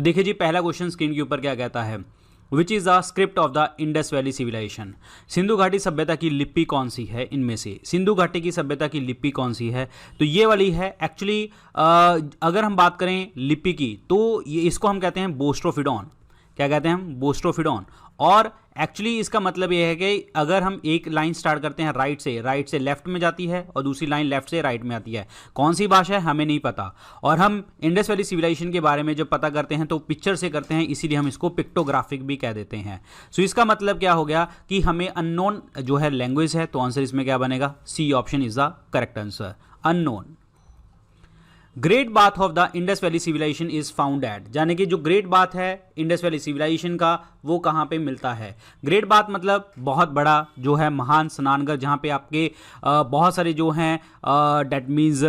देखिए जी, पहला question screen के ऊपर क्या कहता है, which is the script of the Indus valley civilization. Sindhu घाटी सभ्यता की लिपि कौन सी है इनमें से, सिंधु घाटी की सभ्यता की लिपि कौन सी है, तो ये वाली है एक्चुअली। अगर हम बात करें लिपि की तो ये इसको हम कहते हैं बोस्ट्रोफिडॉन। क्या कहते हैं हम, बोस्ट्रोफिडॉन। और एक्चुअली इसका मतलब यह है कि अगर हम एक लाइन स्टार्ट करते हैं राइट से लेफ्ट में जाती है और दूसरी लाइन लेफ्ट से राइट में आती है, कौन सी भाषा है हमें नहीं पता। और हम इंडस वैली सिविलाइजेशन के बारे में जब पता करते हैं तो पिक्चर से करते हैं, इसीलिए हम इसको पिक्टोग्राफिक भी कह देते हैं। सो इसका मतलब क्या हो गया कि हमें अननोन जो है लैंग्वेज है, तो आंसर इसमें क्या बनेगा, C option is the correct answer, unknown. Great bath of the Indus valley civilization is found at, यानी कि जो ग्रेट बाथ है इंडस वैली सिविलाइजेशन का वो कहाँ पे मिलता है। ग्रेट बाथ मतलब बहुत बड़ा जो है महान स्नानघर, जहाँ पे आपके बहुत सारे जो हैं डेट मीन्स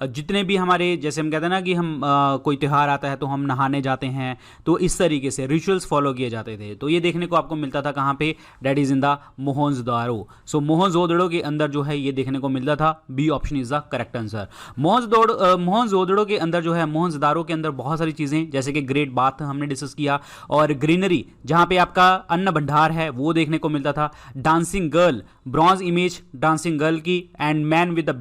जितने भी हमारे, जैसे हम कहते हैं ना कि हम कोई त्यौहार आता है तो हम नहाने जाते हैं, तो इस तरीके से रिचुअल्स फॉलो किए जाते थे। तो ये देखने को आपको मिलता था कहाँ पे, that is in the Mohenjodaro. So Mohenjodaro के अंदर जो है ये देखने को मिलता था, B option is the correct answer. Mohenjodaro के अंदर जो है, मोहनजोदड़ो के अंदर बहुत सारी चीज़ें जैसे कि ग्रेट बाथ हमने डिस्कस किया, और ग्रीनरी जहाँ पे आपका अन्न भंडार है वो देखने को मिलता था। Dancing girl, bronze image dancing girl की, and man with the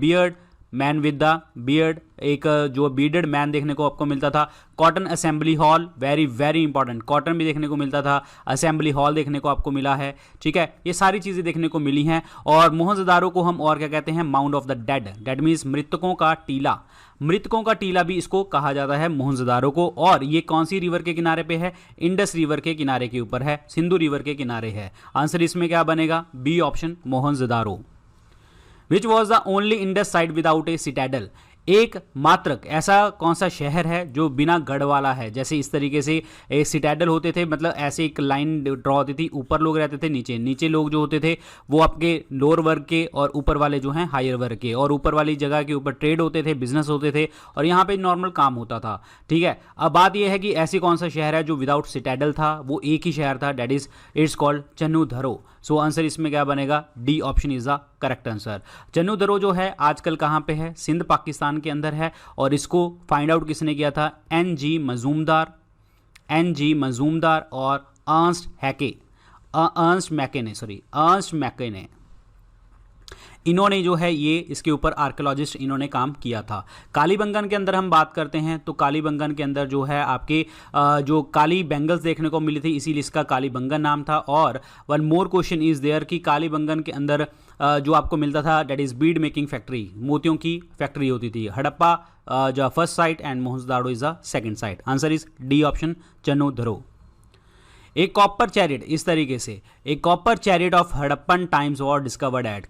beard, एक जो बीडेड मैन देखने को आपको मिलता था। Cotton assembly hall, very very important, cotton भी देखने को मिलता था, असेंबली हॉल देखने को आपको मिला है। ठीक है, ये सारी चीज़ें देखने को मिली हैं। और मोहनजोदड़ो को हम और क्या कहते हैं, mound of the dead, that means मृतकों का टीला, मृतकों का टीला भी इसको कहा जाता है मोहनजोदड़ो को। और ये कौन सी रिवर के किनारे पे है, इंडस रिवर के किनारे के ऊपर है, सिंधु रिवर के किनारे है। आंसर इसमें क्या बनेगा, B option Mohenjodaro. Which was the only Indus site without a citadel, एक मात्र ऐसा कौन सा शहर है जो बिना गढ़ वाला है। जैसे इस तरीके से एक सिटाडल होते थे, मतलब ऐसे एक लाइन ड्रॉ होती थी, ऊपर लोग रहते थे, नीचे लोग जो होते थे वो आपके लोअर वर्ग के, और ऊपर वाले जो हैं हायर वर्ग के, और ऊपर वाली जगह के ऊपर ट्रेड होते थे, बिजनेस होते थे, और यहाँ पे नॉर्मल काम होता था। ठीक है, अब बात यह है कि ऐसी कौन सा शहर है जो विदाउट सिटाडल था, वो एक ही शहर था, that is its called Chanhudaro. So answer इसमें क्या बनेगा, D option is the correct answer. Chanhudaro जो है आजकल कहाँ पे है, सिंध पाकिस्तान के अंदर है, और इसको फाइंड आउट किसने किया था, एन जी मजूमदार और अर्न्स्ट मैके ने इन्होंने जो है ये इसके ऊपर आर्कियोलॉजिस्ट इन्होंने काम किया था। कालीबंगन के अंदर हम बात करते हैं तो कालीबंगन के अंदर जो है आपके जो काली बैंगल्स देखने को मिली थी, इसीलिए इसका कालीबंगन नाम था। और one more question is there कि कालीबंगन के अंदर जो आपको मिलता था that is bead making factory, मोतियों की फैक्ट्री होती थी। हड़प्पा जो first site and Mohenjodaro is the second site. Answer is D option Chanhudaro. एक कॉपर चैरिट, इस तरीके से एक copper chariot of Harappan times was discovered at,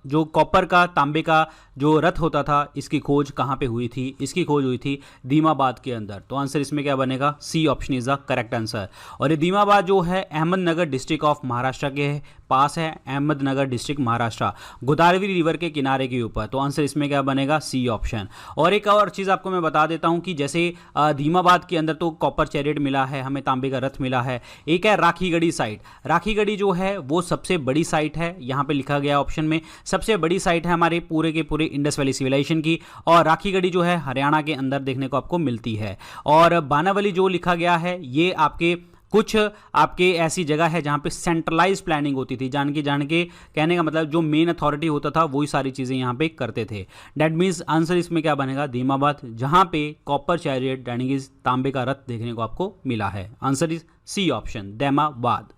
जो कॉपर का, तांबे का जो रथ होता था, इसकी खोज कहाँ पे हुई थी, इसकी खोज हुई थी दीमाबाद के अंदर। तो आंसर इसमें क्या बनेगा, C option is the correct answer. और ये दीमाबाद जो है अहमदनगर डिस्ट्रिक्ट ऑफ महाराष्ट्र के पास है, अहमदनगर डिस्ट्रिक्ट महाराष्ट्र, गोदावरी रिवर के किनारे के ऊपर। तो आंसर इसमें क्या बनेगा, सी ऑप्शन। और एक और चीज़ आपको मैं बता देता हूँ कि जैसे दीमाबाद के अंदर तो कॉपर चैरिट मिला है, हमें तांबे का रथ मिला है। एक है राखीगढ़ी साइट, राखीगढ़ी जो है वो सबसे बड़ी साइट है, यहाँ पे लिखा गया ऑप्शन में सबसे बड़ी साइट है हमारे पूरे के पूरे इंडस वैली सिविलाइजेशन की। और राखीगढ़ी जो है हरियाणा के अंदर देखने को आपको मिलती है। और बानावली जो लिखा गया है ये आपके कुछ आपके ऐसी जगह है जहाँ पे सेंट्रलाइज प्लानिंग होती थी, जान के कहने का मतलब जो मेन अथॉरिटी होता था वही सारी चीज़ें यहाँ पे करते थे। डेट मीन्स आंसर इसमें क्या बनेगा, दीमाबाद, जहाँ पे कॉपर चैरियट यानी कि तांबे का रथ देखने को आपको मिला है। Answer is C option, Daimabad.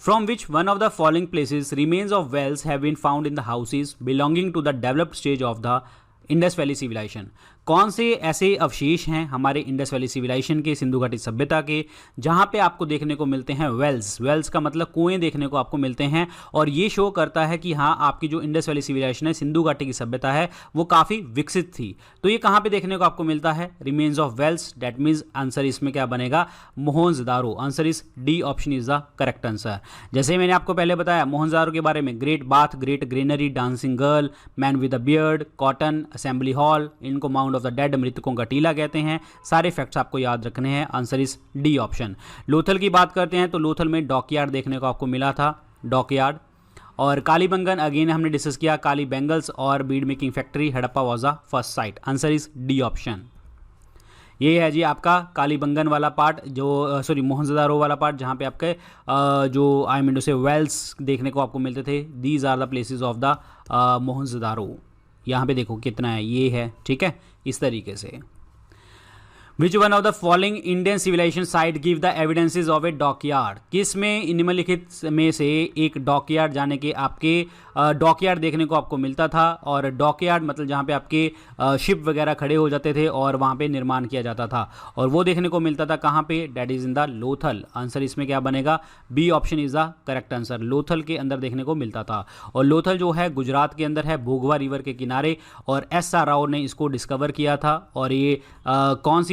From which one of the following places remains of wells have been found in the houses belonging to the developed stage of the Indus valley civilization, कौन से ऐसे अवशेष हैं हमारे इंडस वैली सिविलाइजेशन के, सिंधु घाटी सभ्यता के, जहां पे आपको देखने को मिलते हैं वेल्स, वेल्स का मतलब कुएं देखने को आपको मिलते हैं। और ये शो करता है कि हाँ आपकी जो इंडस वैली सिविलाइजेशन है, सिंधु घाटी की सभ्यता है, वो काफ़ी विकसित थी। तो ये कहाँ पे देखने को आपको मिलता है, remains of wells, that means answer इसमें क्या बनेगा, Mohenjodaro. Answer is D option is the correct answer. जैसे मैंने आपको पहले बताया मोहनजोदड़ो के बारे में, great bath, great granary, dancing girl, man with a beard, cotton assembly hall, इनको माउंट ऑफ द डेड, मृतकों का टीला कहते हैं। सारे फैक्ट्स आपको याद रखने हैं। Answer is D option. Lothal की बात करते हैं तो लोथल में डॉकयार्ड देखने को आपको मिला था, डॉकयार्ड। और कालीबंगन अगेन हमने डिस्कस किया, काली बैंगल्स और Beed making factory, Harappa was the first sight. Answer is D option. ये है जी आपका कालीबंगन वाला पार्ट, जो सॉरी मोहनजोदारो वाला पार्ट, जहाँ पे आपके जो I mean to say wells देखने को आपको मिलते थे। These are the places of the Mohenjodaro. यहाँ पे देखो कितना है, ये है, ठीक है, इस तरीके से। Which one of the following Indian civilization site give the evidences of a dockyard? किस में निम्नलिखित में से एक डॉकयार्ड जाने के आपके डॉकयार्ड देखने को आपको मिलता था? और डॉकयार्ड मतलब जहाँ पे आपके शिप वगैरह खड़े हो जाते थे और वहाँ पे निर्माण किया जाता था, और वो देखने को मिलता था कहाँ पे? That is in the Lothal. Answer इसमें क्या बनेगा? B option is the correct answer. Lothal के अंदर देखने को मिलता था, और लोथल जो है गुजरात के अंदर है, भोगवा रिवर के किनारे, और एस.आर. राव ने इसको डिस्कवर किया था। और ये कौन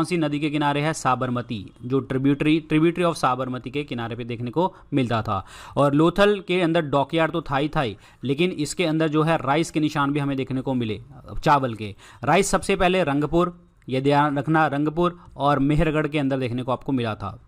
सी नदी के किनारे है? साबरमती, जो ट्रिब्यूटरी ऑफ साबरमती के किनारे पे देखने को मिलता था। और लोथल के अंदर डॉकयार्ड तो था ही, लेकिन इसके अंदर जो है राइस के निशान भी हमें देखने को मिले, चावल के। राइस सबसे पहले रंगपुर, ये ध्यान रखना, रंगपुर और मेहरगढ़ के अंदर देखने को आपको मिला था।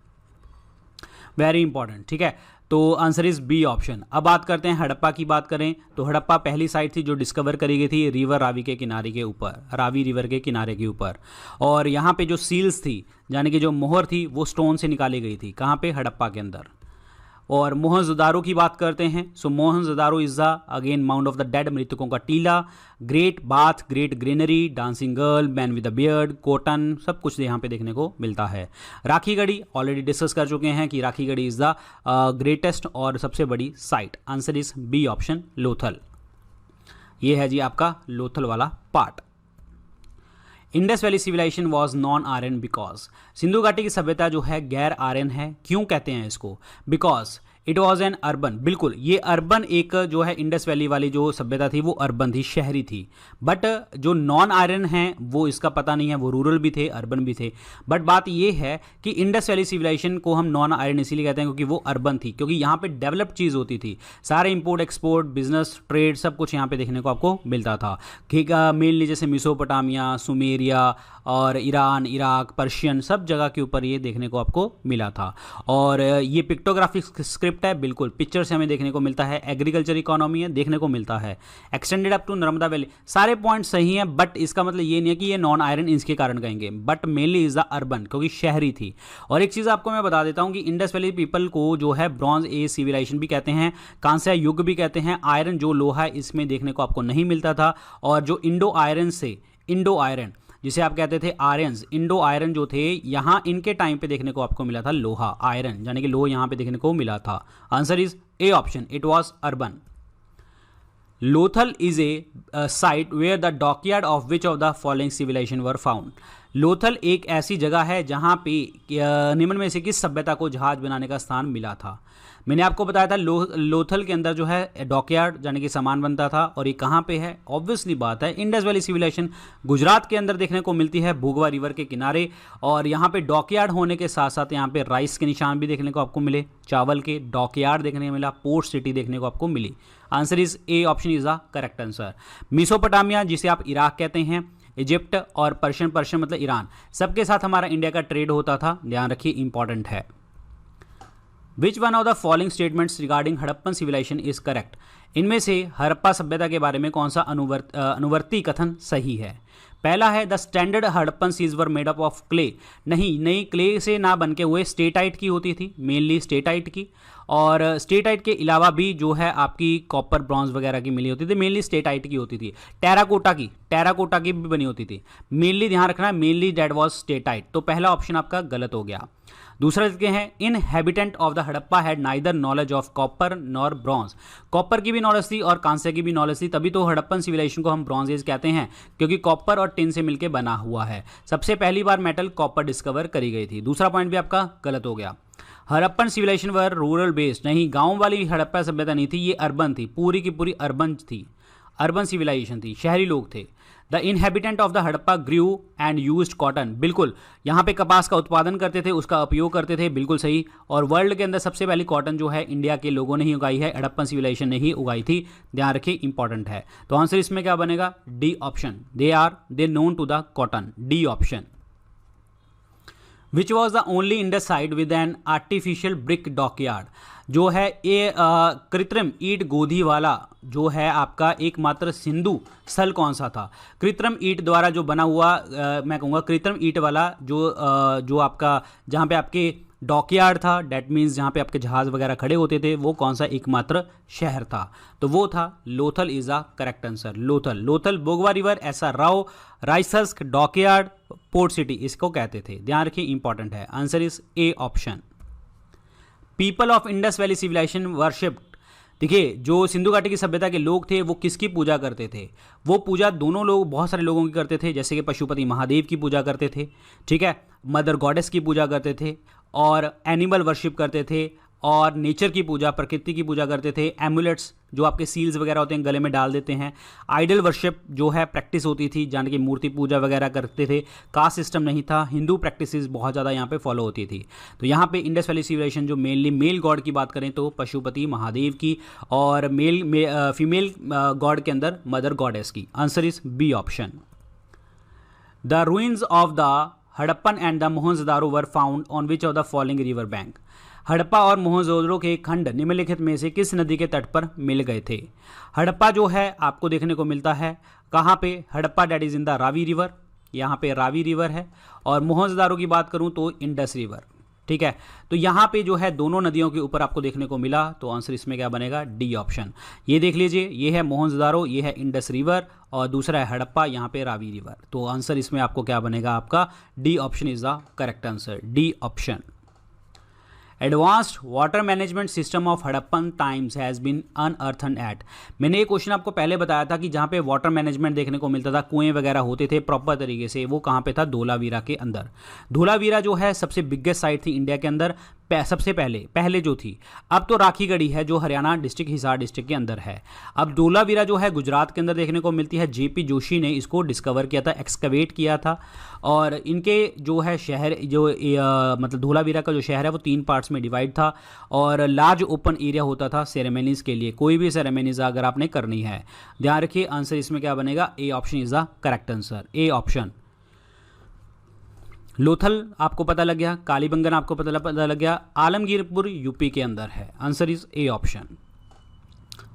वेरी इंपॉर्टेंट, ठीक है। तो आंसर इज बी ऑप्शन। अब बात करते हैं हड़प्पा की। बात करें तो हड़प्पा पहली साइट थी जो डिस्कवर करी गई थी रिवर रावी के किनारे के ऊपर, रावी रिवर के किनारे के ऊपर। और यहाँ पे जो सील्स थी, यानी कि जो मोहर थी, वो स्टोन से निकाली गई थी। कहाँ पे? हड़प्पा के अंदर। और मोहनजोदारो की बात करते हैं। So Mohenjodaro is the again mount of the dead, मृतकों का टीला। Great bath, great granary, dancing girl, man with the beard, cotton, सब कुछ यहाँ पे देखने को मिलता है। राखीगढ़ी ऑलरेडी डिस्कस कर चुके हैं कि राखीगढ़ी इज द ग्रेटेस्ट और सबसे बड़ी site. Answer is B option, Lothal. ये है जी आपका लोथल वाला पार्ट। Indus valley civilisation was non Aryan because, Sindhu घाटी की सभ्यता जो है गैर आर्यन है। क्यों कहते हैं इसको? Because it was an urban. बिल्कुल, ये अर्बन एक जो है इंडस वैली वाली जो सभ्यता थी वो अर्बन थी, शहरी थी। बट जो नॉन आयरन हैं वो इसका पता नहीं है, वो रूरल भी थे, अर्बन भी थे। बट बात ये है कि इंडस वैली सिविलाइजेशन को हम नॉन आयरन इसीलिए कहते हैं क्योंकि वो अर्बन थी, क्योंकि यहाँ पे डेवलप्ड चीज़ होती थी। सारे इंपोर्ट एक्सपोर्ट, बिजनेस, ट्रेड, सब कुछ यहाँ पे देखने को आपको मिलता था। ठीक है, मेनली जैसे मिसोपोटामिया, सुमेरिया और ईरान, इराक, पर्शियन, सब जगह के ऊपर ये देखने को आपको मिला था। और ये पिक्टोग्राफिक स्क्रिप्ट है, बिल्कुल पिक्चर से हमें देखने को मिलता है। एग्रीकल्चर इकोनॉमी है, देखने को मिलता है। Extended up to Narmada valley, सारे पॉइंट सही हैं, बट इसका मतलब ये नहीं है कि ये नॉन आयरन इसके कारण कहेंगे, but mainly is the urban, क्योंकि शहरी थी। और एक चीज़ आपको मैं बता देता हूँ कि इंडस वैली पीपल को जो है ब्रॉन्ज एज सिविलाइजेशन भी कहते हैं, कांस्य युग भी कहते हैं। आयरन जो लोहा है इसमें देखने को आपको नहीं मिलता था। और जो इंडो आयरन से, इंडो आयरन जिसे आप कहते थे आर्यंस, इंडो आयरन जो थे यहाँ इनके टाइम पे देखने को आपको मिला था लोहा, आयरन, यानी कि लोहा यहाँ पे देखने को मिला था। Answer is A option, it was urban. Lothal is a site where the dockyard of which of the following civilization were found. Lothal एक ऐसी जगह है जहाँ पे निम्न में से किस सभ्यता को जहाज बनाने का स्थान मिला था। मैंने आपको बताया था लोथल के अंदर जो है डॉकयार्ड यानी कि सामान बनता था, और ये कहाँ पे है? ऑब्वियसली बात है इंडस वैली सिविलाइजेशन गुजरात के अंदर देखने को मिलती है, भोगवा रिवर के किनारे। और यहाँ पे डॉकयार्ड होने के साथ साथ यहाँ पे राइस के निशान भी देखने को आपको मिले, चावल के। डॉकयार्ड देखने को मिला, पोर्ट सिटी देखने को आपको मिली। Answer is A option is the correct answer. Mesopotamia जिसे आप इराक कहते हैं, इजिप्ट और पर्शियन मतलब ईरान, सबके साथ हमारा इंडिया का ट्रेड होता था, ध्यान रखिए, इंपॉर्टेंट है। Which one of the following statements regarding Harappan civilization is correct. इनमें से हड़प्पा सभ्यता के बारे में कौन सा अनुवर्ती कथन सही है? पहला है द स्टैंडर्ड हड़प्पन सीज were made up of clay. नहीं, क्ले से ना बनके हुए स्टेटाइट की होती थी, मेनली स्टेटाइट की। और स्टेटाइट के अलावा भी जो है आपकी कॉपर, ब्रॉन्ज वगैरह की मिली होती थी, मेनली स्टेटाइट की होती थी। टेराकोटा की भी बनी होती थी, मेनली ध्यान रखना, मेनली दैट वाज स्टेटाइट। तो पहला ऑप्शन आपका गलत हो गया। दूसरा लिखते हैं inhabitant of the Harappa had neither knowledge of copper nor bronze. Copper की भी नॉलेज थी और कांस्य की भी नॉलेज थी, तभी तो हड़प्पन सिविलाइजेशन को हम ब्रॉन्ज एज कहते हैं, क्योंकि कॉपर और टिन से मिलकर बना हुआ है। सबसे पहली बार मेटल कॉपर डिस्कवर करी गई थी। दूसरा पॉइंट भी आपका गलत हो गया। हड़प्पन सिविलाइजेशन वर रूरल बेस्ड, नहीं, गांव वाली हड़प्पा सभ्यता नहीं थी, ये अर्बन थी, पूरी की पूरी अर्बन थी, अर्बन सिविलाइजेशन थी, शहरी लोग थे। The inhabitant of the Harappa grew and used cotton, बिल्कुल यहाँ पे कपास का उत्पादन करते थे, उसका उपयोग करते थे, बिल्कुल सही। और वर्ल्ड के अंदर सबसे पहली कॉटन जो है इंडिया के लोगों ने ही उगाई है, हड़प्पन सिविलाइजेशन ने ही उगाई थी, ध्यान रखिए, इंपॉर्टेंट है। तो आंसर इसमें क्या बनेगा? D option, they known to the cotton, D option. Which was the only Indus site with an artificial brick dockyard, जो है ये कृत्रिम ईंट गोदी वाला जो है आपका एकमात्र सिंधु स्थल कौन सा था। कृत्रिम ईंट द्वारा जो बना हुआ मैं कहूँगा कृत्रिम ईंट वाला जो आपका जहाँ पे आपके डॉकयार्ड था, डेट मीन्स जहाँ पे आपके जहाज़ वगैरह खड़े होते थे, वो कौन सा एकमात्र शहर था, तो वो था Lothal is a correct answer. Lothal Bhogava river, ऐसा राव, राइसस्क, डॉकयार्ड, पोर्ट सिटी इसको कहते थे, ध्यान रखिए इंपॉर्टेंट है। Answer is A option. People of Indus valley civilisation worship, देखिए जो सिंधु घाटी की सभ्यता के लोग थे वो किसकी पूजा करते थे, वो पूजा दोनों लोग बहुत सारे लोगों की करते थे, जैसे कि पशुपति महादेव की पूजा करते थे, ठीक है, मदर गॉडेस की पूजा करते थे, और एनिमल वर्शिप करते थे, और नेचर की पूजा, प्रकृति की पूजा करते थे, एमुलेट्स जो आपके सील्स वगैरह होते हैं गले में डाल देते हैं, आइडल वर्शिप जो है प्रैक्टिस होती थी, जान की मूर्ति पूजा वगैरह करते थे, कास्ट सिस्टम नहीं था, हिंदू प्रैक्टिसेस बहुत ज़्यादा यहाँ पे फॉलो होती थी। तो यहाँ पे इंडस वैली सिविलाइजेशन जो मेनली मेल गॉड की बात करें तो पशुपति महादेव की, और फीमेल गॉड के अंदर मदर गॉडेस की। Answer is B option. The ruins of the Harappan and the Mohenjodaro were found on which of the following river bank, Harappa और मोहनजोदड़ो के खंड निम्नलिखित में से किस नदी के तट पर मिल गए थे। हड़प्पा जो है आपको देखने को मिलता है कहाँ पे, Harappa that is in the Ravi river, यहाँ पे रावी रिवर है, और मोहनजोदारो की बात करूँ तो इंडस रिवर, ठीक है। तो यहाँ पे जो है दोनों नदियों के ऊपर आपको देखने को मिला, तो आंसर इसमें क्या बनेगा, डी ऑप्शन। ये देख लीजिए, ये है मोहनजोदारो, ये है इंडस रिवर, और दूसरा है हड़प्पा, यहाँ पे रावी रिवर। तो आंसर इसमें आपको क्या बनेगा, आपका D option is the correct answer, D option. Advanced water management system of Harappan times has been unearthed at, मैंने ये क्वेश्चन आपको पहले बताया था कि जहाँ पे वाटर मैनेजमेंट देखने को मिलता था, कुएं वगैरह होते थे प्रॉपर तरीके से, वो कहाँ पे था, धोलावीरा के अंदर। धोलावीरा जो है सबसे बिगेस्ट साइट थी इंडिया के अंदर, सबसे पहले जो थी। अब तो राखीगढ़ी है जो हरियाणा डिस्ट्रिक्ट, हिसार डिस्ट्रिक्ट के अंदर है। अब धोलावीरा जो है गुजरात के अंदर देखने को मिलती है, जेपी जोशी ने इसको डिस्कवर किया था, एक्सकवेट किया था, और इनके जो है शहर जो मतलब धोलावीरा का जो शहर है वो 3 पार्ट्स में डिवाइड था, और लार्ज ओपन एरिया होता था सेरेमनीज के लिए, कोई भी सेरेमनीज अगर आपने करनी है। ध्यान रखिए आंसर इसमें क्या बनेगा, A option is the correct answer, A option. Lothal आपको पता लग गया, कालीबंगन आपको पता लग गया, आलमगीरपुर यूपी के अंदर है। Answer is A option.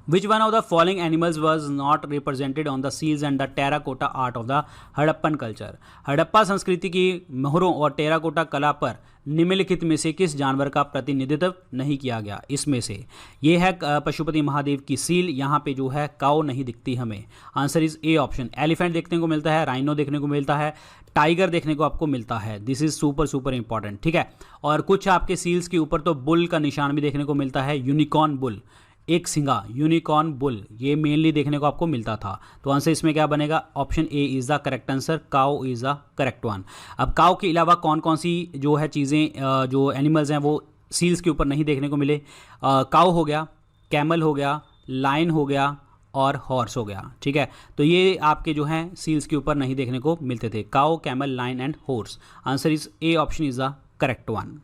Which one of the following animals was not represented on the seals and the terracotta art of the Harappan culture, Harappa संस्कृति की मोहरों और टेराकोटा कला पर निम्नलिखित में से किस जानवर का प्रतिनिधित्व नहीं किया गया। इसमें से ये है पशुपति महादेव की सील, यहाँ पे जो है काऊ नहीं दिखती हमें। Answer is A option. Elephant देखने को मिलता है, राइनो देखने को मिलता है, टाइगर देखने को आपको मिलता है। दिस इज सुपर इंपॉर्टेंट, ठीक है। और कुछ आपके सील्स के ऊपर तो बुल का निशान भी देखने को मिलता है, यूनिकॉर्न बुल, एक सिंगा यूनिकॉर्न बुल, ये मेनली देखने को आपको मिलता था। तो आंसर इसमें क्या बनेगा, option A is the correct answer, cow is the correct one. अब काऊ के अलावा कौन कौन सी जो है चीज़ें जो एनिमल्स हैं वो सील्स के ऊपर नहीं देखने को मिले, काऊ हो गया, कैमल हो गया, लायन हो गया, और हॉर्स हो गया, ठीक है। तो ये आपके जो हैं सील्स के ऊपर नहीं देखने को मिलते थे, cow, camel, lion and horse. Answer is A option is the correct one.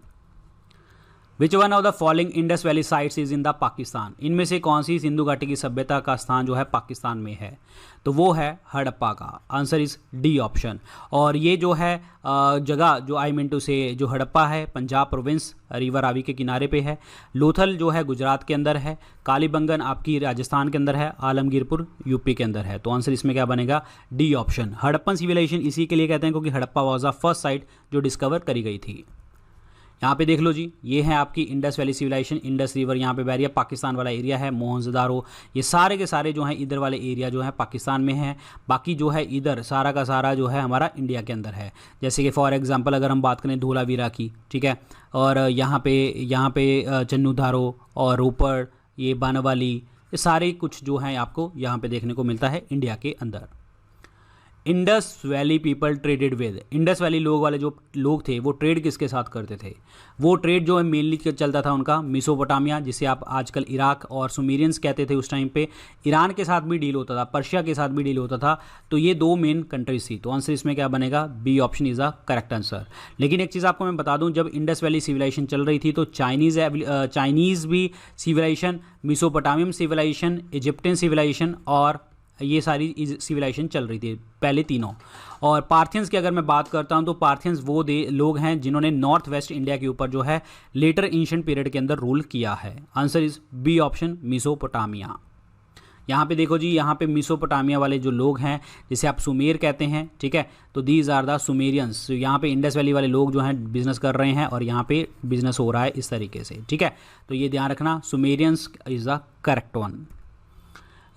Which one of the following Indus valley sites is in the Pakistan, इनमें से कौन सी सिंधु घाटी की सभ्यता का स्थान जो है पाकिस्तान में है, तो वो है हड़प्पा का। Answer is D option. और ये जो है जगह जो आई मीन टू से जो हड़प्पा है पंजाब प्रोविंस, रिवर रावी के किनारे पे है। लोथल जो है गुजरात के अंदर है, कालीबंगन आपकी राजस्थान के अंदर है, आलमगीरपुर यूपी के अंदर है। तो आंसर इसमें क्या बनेगा, डी ऑप्शन। हड़प्पन सिविलाइजेशन इसी के लिए कहते हैं क्योंकि Harappa was the first sight जो डिस्कवर करी गई थी। यहाँ पे देख लो जी, ये है आपकी Indus valley civilization, Indus river यहाँ पे बह रही है, पाकिस्तान वाला एरिया है, मोहनजोदारो, ये सारे के सारे जो हैं इधर वाले एरिया जो है पाकिस्तान में है, बाकी जो है इधर सारा का सारा जो है हमारा इंडिया के अंदर है। जैसे कि फॉर एग्जांपल अगर हम बात करें धोलावीरा की, ठीक है, और यहाँ पे चन्नूधारो और रोपड़, ये बानावाली, ये सारे कुछ जो हैं आपको यहाँ पे देखने को मिलता है इंडिया के अंदर। Indus valley people traded with, Indus valley वाले जो लोग थे वो ट्रेड किसके साथ करते थे, वो ट्रेड जो है मेनली चलता था उनका मेसोपोटामिया, जिसे आप आजकल इराक और सुमेरियंस कहते थे उस टाइम पे, ईरान के साथ भी डील होता था, पर्शिया के साथ भी डील होता था। तो ये 2 मेन कंट्रीज थी। तो आंसर इसमें क्या बनेगा, B option is the correct answer. लेकिन एक चीज़ आपको मैं बता दूं, जब इंडस वैली सिविलाइजेशन चल रही थी तो चाइनीज़ भी civilization, Mesopotamian civilization, Egyptian civilization और ये सारी सिविलाइजेशन चल रही थी पहले तीनों। और पार्थियंस की अगर मैं बात करता हूँ तो पार्थियंस वो लोग हैं जिन्होंने नॉर्थ वेस्ट इंडिया के ऊपर जो है लेटर एंशिएंट पीरियड के अंदर रूल किया है। Answer is B option, Mesopotamia. यहाँ पे देखो जी, यहाँ पे मेसोपोटामिया वाले जो लोग हैं जिसे आप सुमेर कहते हैं, ठीक है, तो दीज आर द सुमेरियंस। यहाँ पे इंडस वैली वाले लोग जो हैं बिजनेस कर रहे हैं और यहाँ पे बिजनेस हो रहा है इस तरीके से, ठीक है, तो ये ध्यान रखना, Sumerians is the correct one.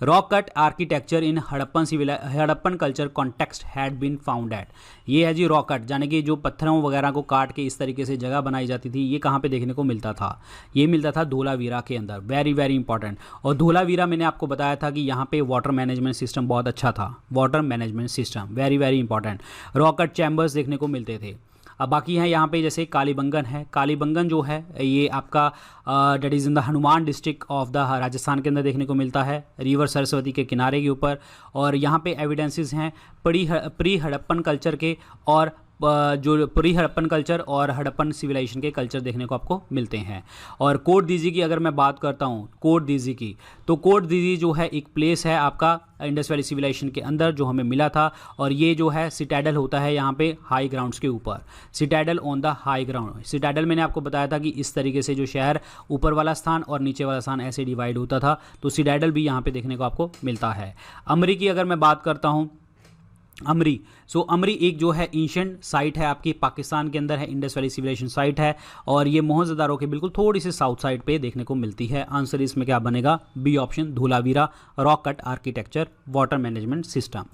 Rock cut architecture in Harappan culture context had been found at. ये है जी रॉक कट, यानी कि जो पत्थरों वगैरह को काट के इस तरीके से जगह बनाई जाती थी, ये कहाँ पे देखने को मिलता था? ये मिलता था धोलावीरा के अंदर। Very very important. और धोलावीरा मैंने आपको बताया था कि यहाँ पे वाटर मैनेजमेंट सिस्टम बहुत अच्छा था, water management system very very important. Rock cut chambers देखने को मिलते थे। अब बाकी हैं यहाँ पे जैसे कालीबंगन है। कालीबंगन जो है ये आपका that is in the Hanuman district of the Rajasthan के अंदर देखने को मिलता है, रिवर सरस्वती के किनारे के ऊपर। और यहाँ पे एविडेंसेस हैं प्री हड़प्पन कल्चर के, और जो प्री हड़प्पन कल्चर और हड़प्पन सिविलाइजेशन के कल्चर देखने को आपको मिलते हैं। और कोट दीजी की अगर मैं बात करता हूँ, कोट दीजी की, तो कोट दीजी जो है एक प्लेस है आपका इंडस वैली सिविलाइजेशन के अंदर जो हमें मिला था। और ये जो है सिटाडल होता है यहाँ पे हाई ग्राउंड्स के ऊपर, citadel on the high ground. Citadel मैंने आपको बताया था कि इस तरीके से जो शहर ऊपर वाला स्थान और नीचे वाला स्थान ऐसे डिवाइड होता था, तो सिटाडल भी यहाँ पे देखने को आपको मिलता है। अमरी की अगर मैं बात करता हूँ, अमरी, अमरी एक जो है एंशिएंट साइट है आपकी पाकिस्तान के अंदर है, इंडस वैली सिविलाइजेशन साइट है, और ये मोहनजोदारो के बिल्कुल थोड़ी सी साउथ साइड पे देखने को मिलती है। आंसर इसमें क्या बनेगा? B option, Dholavira, rock cut architecture, water management system.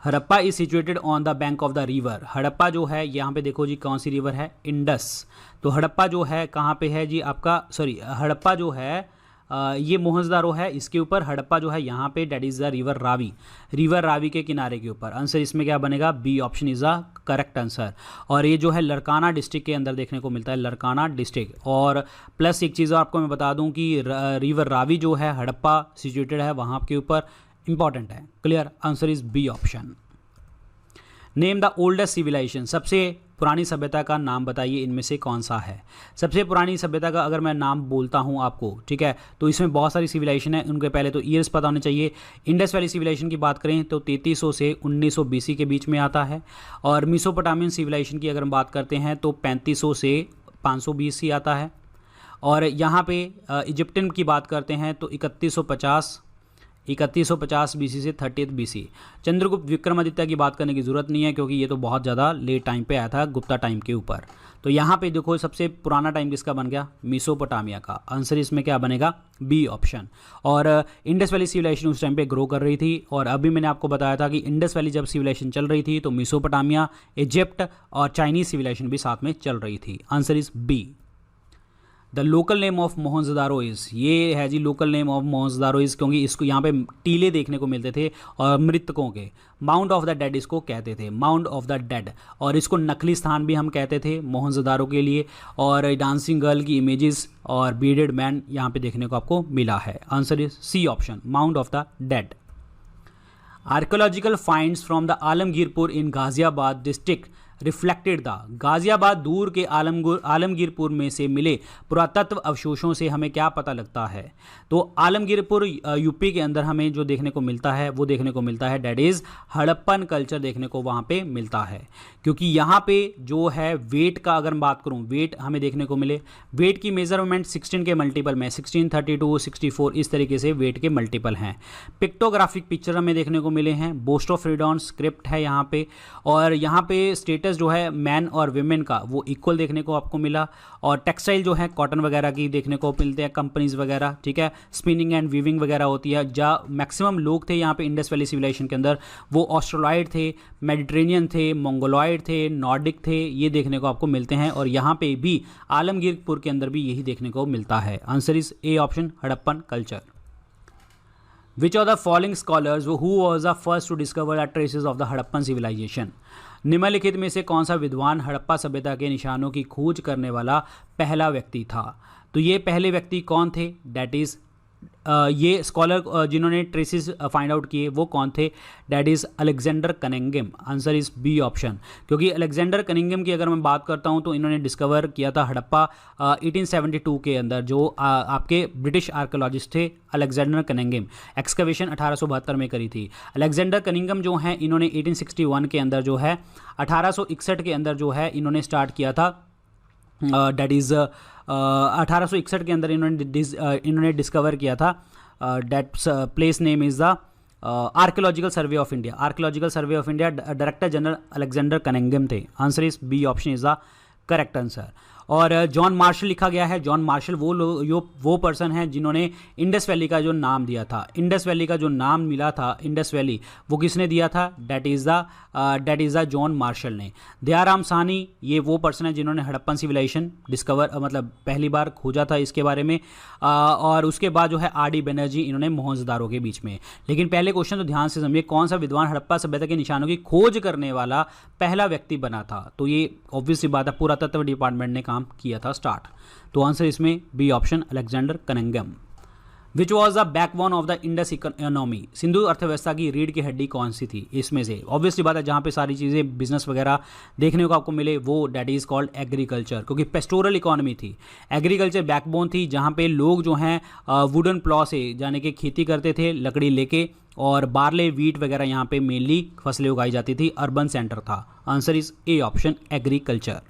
Harappa is situated on the bank of the river. Harappa जो है यहाँ पे देखो जी, कौन सी रिवर है? इंडस। तो हड़प्पा जो है कहाँ पे है जी आपका, सॉरी, हड़प्पा जो है ये मोहनजोदारो है, इसके ऊपर हड़प्पा जो है यहाँ पे that is the river Ravi, river Ravi के किनारे के ऊपर। आंसर इसमें क्या बनेगा? B option is the correct answer. और ये जो है लरकाना डिस्ट्रिक्ट के अंदर देखने को मिलता है, लरकाना डिस्ट्रिक्ट। और प्लस एक चीज़ आपको मैं बता दूं कि रिवर रावी जो है हड़प्पा सिचुएटेड है वहाँ के ऊपर, इंपॉर्टेंट है। Clear? Answer is B option. Name the oldest civilization, सबसे पुरानी सभ्यता का नाम बताइए, इनमें से कौन सा है? सबसे पुरानी सभ्यता का अगर मैं नाम बोलता हूं आपको, ठीक है, तो इसमें बहुत सारी सिविलाइजेशन है, उनके पहले तो ईयर्स पता होने चाहिए। इंडस वैली सिविलाइजेशन की बात करें तो 3300 से 1900 BC के बीच में आता है। और मेसोपोटामियन सिविलाइजेशन की अगर हम बात करते हैं तो 3500 से 500 BC आता है। और यहाँ पे इजिप्टियन की बात करते हैं तो 3150 BC से 30th BC। चंद्रगुप्त विक्रमादित्य की बात करने की ज़रूरत नहीं है क्योंकि ये तो बहुत ज़्यादा लेट टाइम पे आया था, गुप्ता टाइम के ऊपर। तो यहाँ पे देखो सबसे पुराना टाइम किसका बन गया? मेसोपोटामिया का। आंसर इसमें क्या बनेगा? B option. और इंडस वैली सिविलाइजेशन उस टाइम पे ग्रो कर रही थी, और अभी मैंने आपको बताया था कि इंडस वैली जब सिविलाइजेशन चल रही थी तो मेसोपोटामिया, इजिप्ट और चाइनीज सिविलाइजेशन भी साथ में चल रही थी। Answer is B. The local name of Mohenjodaro is, ये है जी local name of Mohenjodaro is, क्योंकि इसको यहाँ पे टीले देखने को मिलते थे और मृतकों के। माउंट ऑफ द डेड इसको कहते थे, माउंट ऑफ द डेड। और इसको नकली स्थान भी हम कहते थे मोहनजोदारो के लिए। और डांसिंग गर्ल की इमेजेस और बीडेड मैन यहाँ पे देखने को आपको मिला है। Answer is C option, mount of the dead. Archaeological finds from the Alamgirpur in Ghaziabad district reflected the, Ghaziabad दूर के आलमगीरपुर में से मिले पुरातत्व अवशेषों से हमें क्या पता लगता है? तो आलमगीरपुर यूपी के अंदर हमें जो देखने को मिलता है वो देखने को मिलता है डेट इज़ हड़प्पन कल्चर देखने को वहाँ पे मिलता है। क्योंकि यहाँ पे जो है वेट का अगर बात करूँ, वेट हमें देखने को मिले, वेट की मेजरमेंट 16 के मल्टीपल में, 16, 32, 64 इस तरीके से वेट के मल्टीपल हैं। पिक्टोग्राफिक पिक्चर हमें देखने को मिले हैं, बोस्ट ऑफ फ्रीडॉन स्क्रिप्ट है यहाँ पे। और यहाँ पे स्टेटस जो है मैन और विमेन का वो इक्वल देखने को आपको मिला। और टेक्सटाइल जो है कॉटन वगैरह की देखने को मिलते हैं, कंपनीज वगैरह, ठीक है, स्पिनिंग एंड वीविंग वगैरह होती है। जहाँ मैक्सिमम लोग थे यहाँ पे इंडस वैली सिविलाइजेशन के अंदर वो ऑस्ट्रेलॉइड थे, मेडिटेरेनियन थे, मंगोलॉइड थे, नॉर्डिक थे, ये देखने को आपको मिलते हैं। और यहाँ पे भी आलमगीरपुर के अंदर भी यही देखने को मिलता है। Answer is A option, Harappan culture. Which of the following scholars who was the first to discover the traces of the Harappan civilization? निम्नलिखित में से कौन सा विद्वान हड़प्पा सभ्यता के निशानों की खोज करने वाला पहला व्यक्ति था? तो ये पहले व्यक्ति कौन थे? डेट इज ये स्कॉलर जिन्होंने ट्रेसिस फाइंड आउट किए वो कौन थे? That is Alexander Cunningham. Answer is B option, क्योंकि अलेक्जेंडर कनिंघम की अगर मैं बात करता हूँ तो इन्होंने डिस्कवर किया था हड़प्पा 1872 के अंदर। जो आपके ब्रिटिश आर्कोलॉजिस्ट थे अलेक्जेंडर कनिंघम, एक्सकवेशन 1872 में करी थी। अलेक्जेंडर कनिंघम जो हैं इन्होंने 1861 के अंदर जो है 1861 के अंदर जो है इन्होंने स्टार्ट किया था। डैट इज़ 1861 के अंदर इन्होंने डिस्कवर किया था। That place name is the archaeological survey of India. Archaeological survey of India director general Alexander Cunningham थे। Answer is B option is the correct answer. और जॉन मार्शल लिखा गया है। जॉन मार्शल वो पर्सन है जिन्होंने इंडस वैली का जो नाम दिया था, इंडस वैली का जो नाम मिला था इंडस वैली, वो किसने दिया था? That is the John Marshall ने। दयाराम साहनी ये वो पर्सन है जिन्होंने हड़प्पन सिविलाइजेशन डिस्कवर मतलब पहली बार खोजा था इसके बारे में। और उसके बाद जो है आर.डी. बनर्जी इन्होंने मोहनजोदारो के बीच में। लेकिन पहले क्वेश्चन तो ध्यान से समझिए, कौन सा विद्वान हड़प्पा सभ्यता के निशानों की खोज करने वाला पहला व्यक्ति बना था? तो ये ऑब्वियसली बात है, पुरातत्व डिपार्टमेंट ने काम किया था स्टार्ट। तो आंसर इसमें B option Alexander Cunningham. Which was the backbone of the Indus economy? Sindhu अर्थव्यवस्था की रीढ़ की हड्डी कौन सी थी इसमें से? ऑब्वियसली बात है, जहाँ पे सारी चीज़ें बिजनेस वगैरह देखने को आपको मिले वो डैट इज़ कॉल्ड एग्रीकल्चर, क्योंकि पेस्टोरल इकोनॉमी थी। एग्रीकल्चर बैकबोन थी, जहाँ पे लोग जो हैं वुडन प्लॉ से जाने के खेती करते थे लकड़ी लेके, और बार्ले वीट वगैरह यहाँ पे मेनली फसलें उगाई जाती थी। अर्बन सेंटर था। Answer is A option agriculture.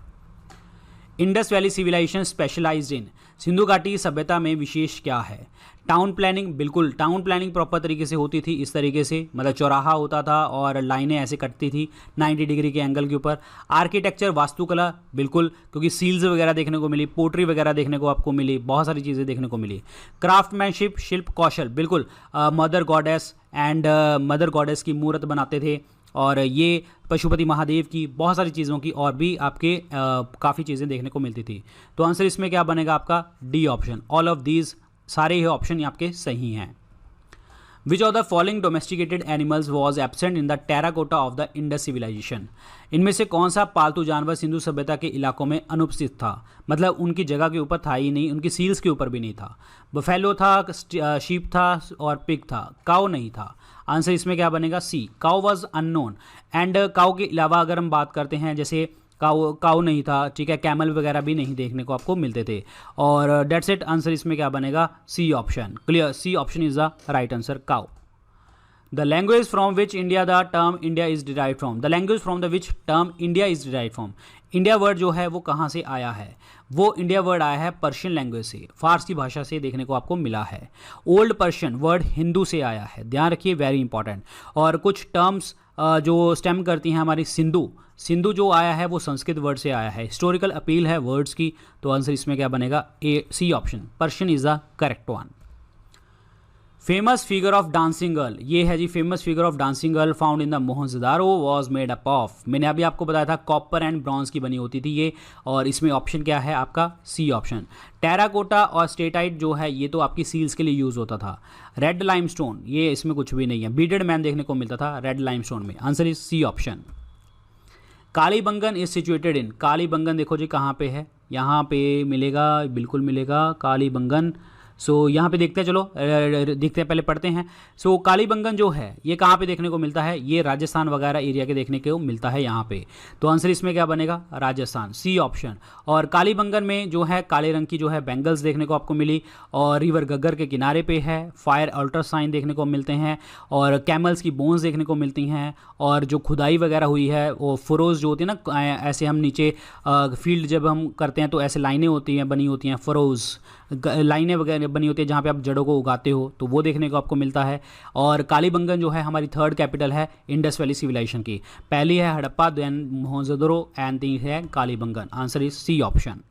Indus valley civilisation specialised in? सिंधु घाटी सभ्यता में विशेष क्या है? टाउन प्लानिंग, बिल्कुल टाउन प्लानिंग प्रॉपर तरीके से होती थी, इस तरीके से मतलब चौराहा होता था और लाइनें ऐसे कटती थी 90 डिग्री के एंगल के ऊपर। आर्किटेक्चर, वास्तुकला, बिल्कुल, क्योंकि सील्स वगैरह देखने को मिली, पोट्री वगैरह देखने को आपको मिली, बहुत सारी चीज़ें देखने को मिली। क्राफ्टमैनशिप, शिल्प कौशल, बिल्कुल mother goddess and mother goddess की मूर्त बनाते थे, और ये पशुपति महादेव की, बहुत सारी चीज़ों की और भी आपके काफ़ी चीज़ें देखने को मिलती थी। तो आंसर इसमें क्या बनेगा आपका? D option. All of these, सारे ही ऑप्शन आपके सही हैं। Which of the following domesticated animals was absent in the terracotta of the Indus civilization? इनमें से कौन सा पालतू जानवर सिंधु सभ्यता के इलाकों में अनुपस्थित था? मतलब उनकी जगह के ऊपर था ही नहीं, उनकी सील्स के ऊपर भी नहीं था। बफेलो था, शीप था और पिग था, काऊ नहीं था। आंसर इसमें क्या बनेगा? सी, काऊ वॉज अननोन। एंड काऊ के अलावा अगर हम बात करते हैं, जैसे काऊ नहीं था, ठीक है, कैमल वगैरह भी नहीं देखने को आपको मिलते थे। और डेट्स इट। आंसर इसमें क्या बनेगा? C option. Clear, C option is the right answer, cow. The language from which India the term India is derive from? The language from the which term India is derive from? India word जो है वो कहाँ से आया है? वो India word आया है पर्शियन लैंग्वेज से, फारसी भाषा से देखने को आपको मिला है। ओल्ड पर्शियन वर्ड हिंदू से आया है, ध्यान रखिए, वेरी इंपॉर्टेंट। और कुछ टर्म्स जो स्टेम करती हैं हमारी सिंधु जो आया है वो संस्कृत वर्ड से आया है। हिस्टोरिकल अपील है वर्ड्स की। तो आंसर इसमें क्या बनेगा? A, C option, Persian is the correct one. Famous figure of dancing girl, ये है जी famous figure of dancing girl found in the Mohenjodaro was made up of? मैंने अभी आपको बताया था कॉपर एंड ब्रॉन्ज की बनी होती थी ये। और इसमें ऑप्शन क्या है आपका? C option. टेराकोटा और स्टेटाइट जो है ये तो आपकी सील्स के लिए यूज होता था। रेड लाइमस्टोन, ये इसमें कुछ भी नहीं है। बीडेड मैन देखने को मिलता था रेड लाइमस्टोन में। Answer is C option. Kalibangan is situated in? Kalibangan देखो जी कहाँ पे है, यहाँ पे मिलेगा, बिल्कुल मिलेगा कालीबंगन। सो यहाँ पे देखते हैं, चलो देखते हैं, पहले पढ़ते हैं। सो कालीबंगन जो है ये कहाँ पे देखने को मिलता है? ये राजस्थान वगैरह एरिया के देखने को मिलता है यहाँ पे। तो आंसर इसमें क्या बनेगा? Rajasthan, C option. और कालीबंगन में जो है काले रंग की जो है बैंगल्स देखने को आपको मिली, और रिवर गग्गर के किनारे पे है। फायर अल्ट्रासाइन देखने को मिलते हैं, और कैमल्स की बोन्स देखने को मिलती हैं, और जो खुदाई वगैरह हुई है वो फरोज जो होती है ना, ऐसे हम नीचे फील्ड जब हम करते हैं तो ऐसे लाइनें होती हैं, बनी होती हैं, फरोज लाइनें वगैरह बनी होती है जहाँ पे आप जड़ों को उगाते हो, तो वो देखने को आपको मिलता है। और कालीबंगन जो है हमारी थर्ड कैपिटल है इंडस वैली सिविलाइजेशन की। पहली है Harappa, then Mohenjodaro and the है Kalibangan. Answer is C option.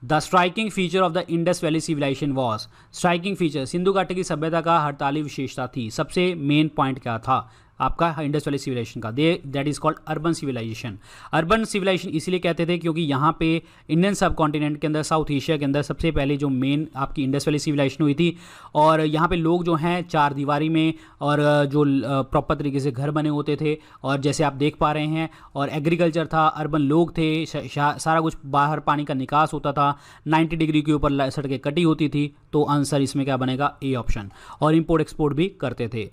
The striking feature of the Indus valley civilisation was? Striking feature, सिंधु घाटी की सभ्यता का हड़ताली विशेषता थी, सबसे मेन पॉइंट क्या था? आपका इंडस वैली सिविलाइजेशन का, that is called urban civilization. Urban civilization इसलिए कहते थे क्योंकि यहाँ पे इंडियन सब कॉन्टिनेंट के अंदर, साउथ एशिया के अंदर सबसे पहले जो मेन आपकी इंडस वैली सिविलाइजेशन हुई थी, और यहाँ पे लोग जो हैं चार दीवारी में और जो प्रॉपर तरीके से घर बने होते थे, और जैसे आप देख पा रहे हैं, और एग्रीकल्चर था, अर्बन लोग थे, सारा कुछ बाहर पानी का निकास होता था, 90 डिग्री के ऊपर सड़कें कटी होती थी। तो आंसर इसमें क्या बनेगा, ए ऑप्शन। और इंपोर्ट एक्सपोर्ट भी करते थे।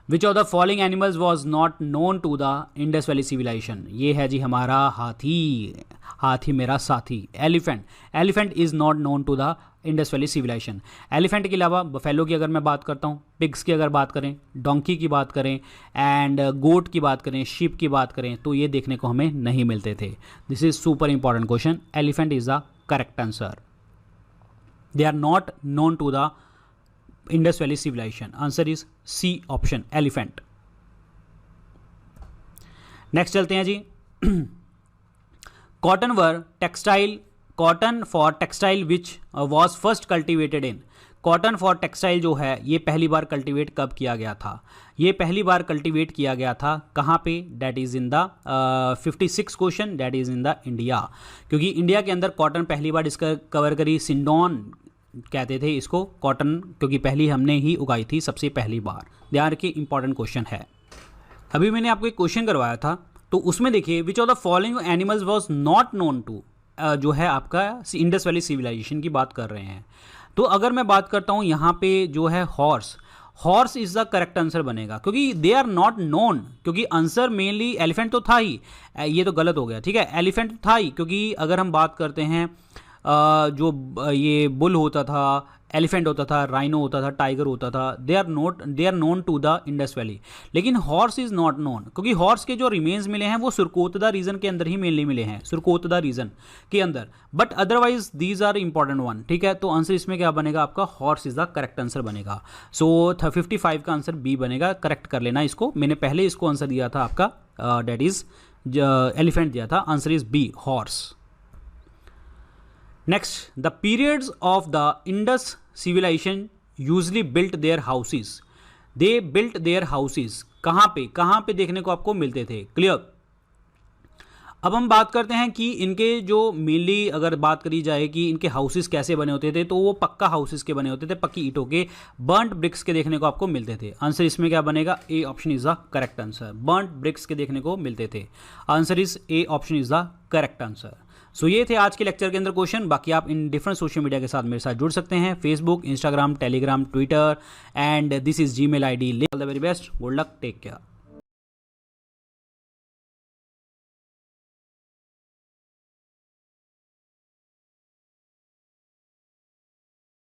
Which of the following animals was not known to the Indus valley civilization, ये है जी हमारा हाथी, हाथी मेरा साथी। Elephant, elephant is not known to the Indus valley civilization. Elephant के अलावा बफेलो की अगर मैं बात करता हूँ, पिग्स की अगर बात करें, डोंकी की बात करें, एंड गोट की बात करें, शीप की बात करें, तो ये देखने को हमें नहीं मिलते थे। This is super important question. Elephant is the correct answer. They are not known to the Indus Valley civilization. Answer is C option, elephant. Next चलते हैं जी। Cotton were textile, cotton for textile which was first cultivated in. Cotton for textile जो है ये पहली बार cultivate कब किया गया था? ये पहली बार कल्टीवेट किया गया था कहाँ पे? That is in the 56 question, that is in the India. क्योंकि इंडिया के अंदर कॉटन पहली बार डिस्कवर करी, सिंडोन कहते थे इसको कॉटन, क्योंकि पहली हमने ही उगाई थी सबसे पहली बार। ध्यान रखिए, इंपॉर्टेंट क्वेश्चन है। अभी मैंने आपको एक क्वेश्चन करवाया था, तो उसमें देखिए which of the following animals was not known to, जो है आपका इंडस वैली सिविलाइजेशन की बात कर रहे हैं। तो अगर मैं बात करता हूँ यहाँ पे जो है horse, horse is the correct answer बनेगा, क्योंकि दे आर नॉट नोन, क्योंकि आंसर मेनली एलिफेंट तो था ही, ये तो गलत हो गया, ठीक है, एलिफेंट था ही, क्योंकि अगर हम बात करते हैं जो ये बुल होता था, एलिफेंट होता था, राइनो होता था, टाइगर होता था, they are known to the Indus valley. लेकिन हॉर्स इज नॉट नोन, क्योंकि हॉर्स के जो रिमेन्स मिले हैं वो सुरकोतदा रीजन के अंदर ही मेनली मिले हैं, सुरकोतदा रीजन के अंदर, but otherwise these are important one, ठीक है। तो आंसर इसमें क्या बनेगा आपका? Horse is the correct answer बनेगा। सो 55 का आंसर बी बनेगा, करेक्ट कर लेना इसको। मैंने पहले इसको आंसर दिया था आपका, डेट इज एलिफेंट दिया था, answer is B, horse. Next, the periods of the Indus civilization usually built their houses. They built their houses. कहाँ पे देखने को आपको मिलते थे? क्लियर। अब हम बात करते हैं कि इनके जो मेनली अगर बात करी जाए कि इनके हाउसेस कैसे बने होते थे, तो वो पक्का हाउसेस के बने होते थे, पक्की ईंटों के, बर्न्ट ब्रिक्स के देखने को आपको मिलते थे। आंसर इसमें क्या बनेगा? A option is the correct answer. Burnt bricks के देखने को मिलते थे, answer is A option is the correct answer. So ये थे आज के लेक्चर के अंदर क्वेश्चन। बाकी आप इन डिफरेंट सोशल मीडिया के साथ मेरे साथ जुड़ सकते हैं, Facebook, Instagram, Telegram, Twitter, and this is Gmail ID। All the very best, good luck, take care.